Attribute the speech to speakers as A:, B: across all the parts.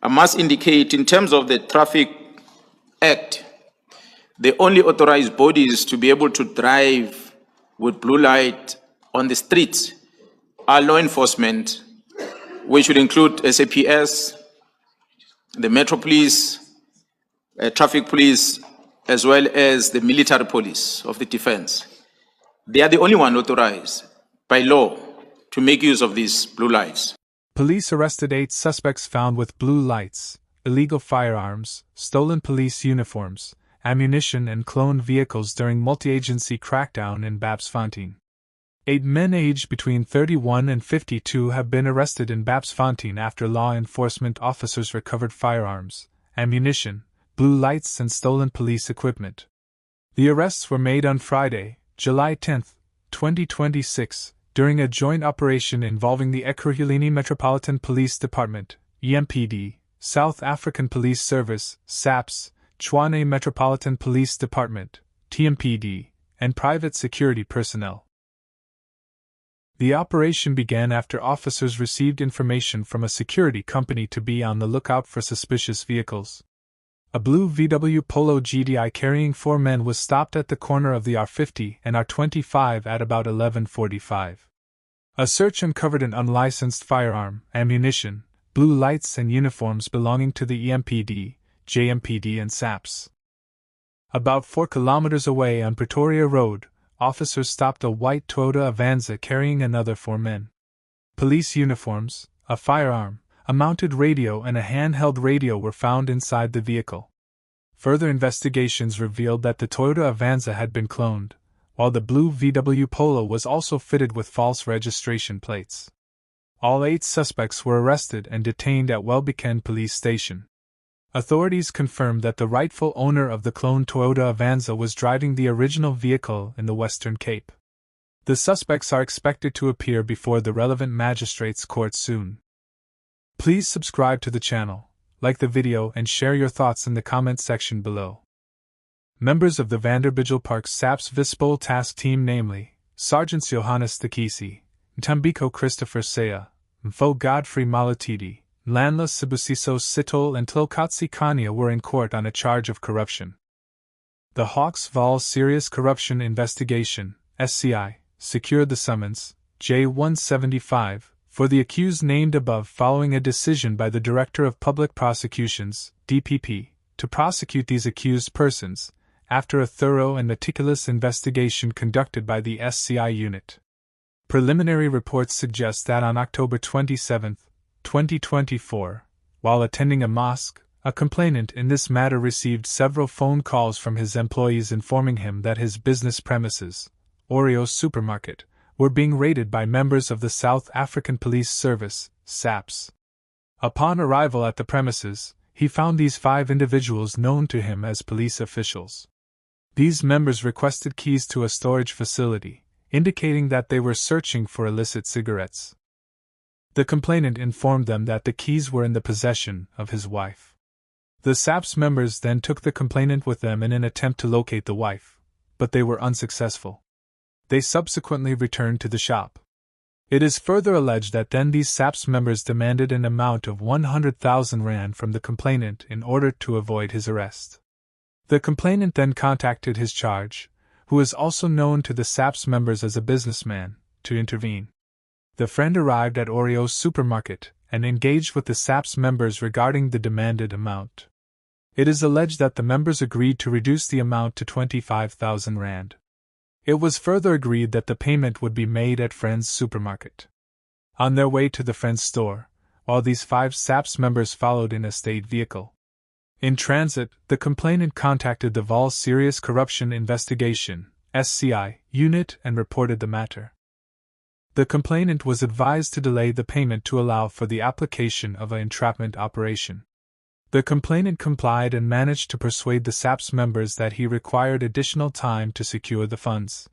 A: I must indicate, in terms of the Traffic Act, the only authorized bodies to be able to drive with blue light on the streets are law enforcement, which would include SAPS, the Metro Police, Traffic Police, as well as the military police of the defense. They are the only one authorized by law to make use of these blue lights.
B: Police arrested 8 suspects found with blue lights, illegal firearms, stolen police uniforms, ammunition and cloned vehicles during multi-agency crackdown in Bapsfontein. 8 men aged between 31 and 52 have been arrested in Bapsfontein after law enforcement officers recovered firearms, ammunition, blue lights and stolen police equipment. The arrests were made on Friday, July 10, 2026, during a joint operation involving the Ekurhuleni Metropolitan Police Department, EMPD, South African Police Service, SAPS, Tshwane Metropolitan Police Department, TMPD, and private security personnel. The operation began after officers received information from a security company to be on the lookout for suspicious vehicles. A blue VW Polo GDI carrying 4 men was stopped at the corner of the R50 and R25 at about 11:45. A search uncovered an unlicensed firearm, ammunition, blue lights and uniforms belonging to the EMPD, JMPD and SAPS. About 4 kilometers away on Pretoria Road, officers stopped a white Toyota Avanza carrying another 4 men. Police uniforms, a firearm, a mounted radio and a handheld radio were found inside the vehicle. Further investigations revealed that the Toyota Avanza had been cloned, while the blue VW Polo was also fitted with false registration plates. All 8 suspects were arrested and detained at Welbecan Police Station. Authorities confirmed that the rightful owner of the cloned Toyota Avanza was driving the original vehicle in the Western Cape. The suspects are expected to appear before the relevant magistrates' court soon. Please subscribe to the channel, like the video and share your thoughts in the comment section below. Members of the Vanderbijl Park SAPS Vispol Task Team, namely, Sergeants Johannes Thakisi, Ntambiko Christopher Saya, Mfo Godfrey Malatidi, Landla Sibusiso Sitol and Tlokatsi Kanya were in court on a charge of corruption. The Hawks Vol Serious Corruption Investigation, SCI, secured the summons, J175, for the accused named above following a decision by the Director of Public Prosecutions, DPP, to prosecute these accused persons, after a thorough and meticulous investigation conducted by the SCI unit. Preliminary reports suggest that on October 27, 2024, while attending a mosque, a complainant in this matter received several phone calls from his employees informing him that his business premises, Oreo Supermarket, were being raided by members of the South African Police Service, SAPS. Upon arrival at the premises, he found these 5 individuals known to him as police officials. These members requested keys to a storage facility, indicating that they were searching for illicit cigarettes. The complainant informed them that the keys were in the possession of his wife. The SAPS members then took the complainant with them in an attempt to locate the wife, but they were unsuccessful. They subsequently returned to the shop. It is further alleged that then these SAPS members demanded an amount of 100,000 rand from the complainant in order to avoid his arrest. The complainant then contacted his charge, who is also known to the SAPS members as a businessman, to intervene. The friend arrived at Oreo Supermarket and engaged with the SAPS members regarding the demanded amount. It is alleged that the members agreed to reduce the amount to 25,000 rand. It was further agreed that the payment would be made at Friend's Supermarket. On their way to the Friend's store, while these 5 SAPS members followed in a state vehicle. In transit, the complainant contacted the Vol Serious Corruption Investigation, SCI, unit and reported the matter. The complainant was advised to delay the payment to allow for the application of an entrapment operation. The complainant complied and managed to persuade the SAPS members that he required additional time to secure the funds.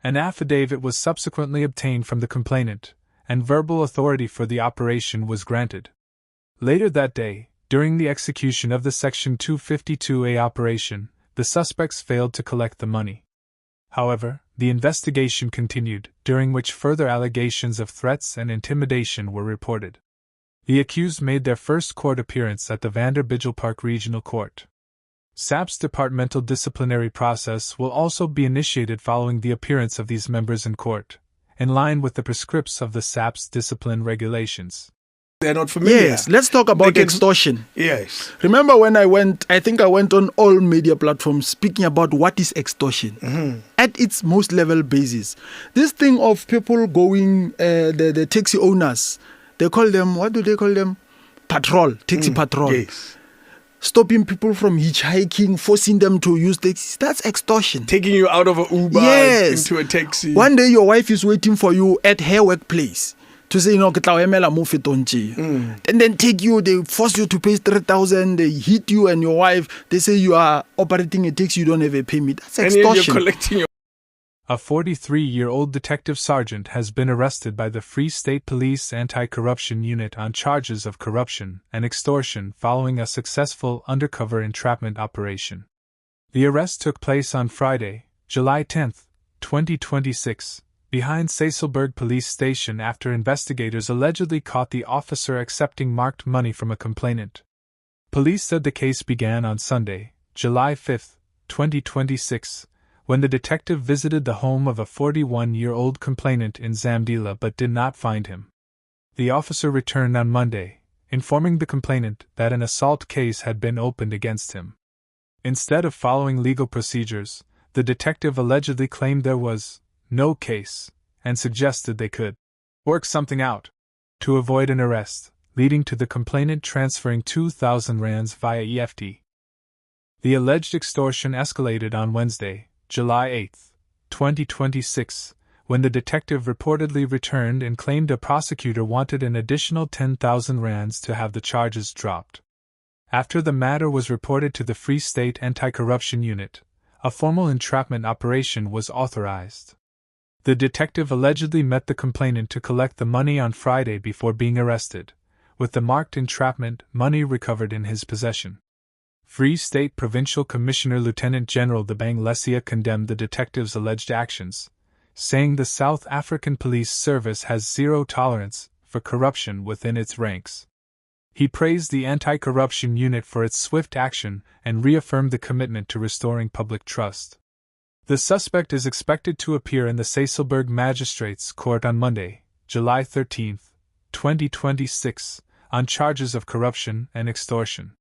B: An affidavit was subsequently obtained from the complainant, and verbal authority for the operation was granted. Later that day, during the execution of the Section 252A operation, the suspects failed to collect the money. However, the investigation continued, during which further allegations of threats and intimidation were reported. The accused made their first court appearance at the Vanderbijlpark Regional Court. SAPS departmental disciplinary process will also be initiated following the appearance of these members in court, in line with the prescripts of the SAPS discipline regulations.
C: They're not familiar.
D: Yes, let's talk about extortion.
C: Yes.
D: Remember when I went on all media platforms speaking about what is extortion at its most level basis. This thing of people going, the taxi owners, they call them, what do they call them? Patrol, taxi patrol.
C: Yes.
D: Stopping people from hitchhiking, forcing them to use taxis. That's extortion.
C: Taking you out of an Uber into a taxi.
D: One day your wife is waiting for you at her workplace to say, no, and then take you, they force you to pay 3,000, they hit you and your wife, they say you are operating a taxi, you don't have a permit. That's extortion.
C: And you're collecting your...
B: A 43-year-old detective sergeant has been arrested by the Free State Police Anti-Corruption Unit on charges of corruption and extortion following a successful undercover entrapment operation. The arrest took place on Friday, July 10, 2026, behind Saselburg Police Station after investigators allegedly caught the officer accepting marked money from a complainant. Police said the case began on Sunday, July 5, 2026, when the detective visited the home of a 41-year-old complainant in Zamdila but did not find him. The officer returned on Monday, informing the complainant that an assault case had been opened against him. Instead of following legal procedures, the detective allegedly claimed there was no case, and suggested they could work something out to avoid an arrest, leading to the complainant transferring 2,000 rands via EFT. The alleged extortion escalated on Wednesday, July 8, 2026, when the detective reportedly returned and claimed a prosecutor wanted an additional 10,000 rands to have the charges dropped. After the matter was reported to the Free State Anti-Corruption Unit, a formal entrapment operation was authorized. The detective allegedly met the complainant to collect the money on Friday before being arrested, with the marked entrapment money recovered in his possession. Free State Provincial Commissioner Lieutenant General Debang Lesia condemned the detective's alleged actions, saying the South African Police Service has zero tolerance for corruption within its ranks. He praised the anti-corruption unit for its swift action and reaffirmed the commitment to restoring public trust. The suspect is expected to appear in the Saselburg Magistrates Court on Monday, July 13, 2026, on charges of corruption and extortion.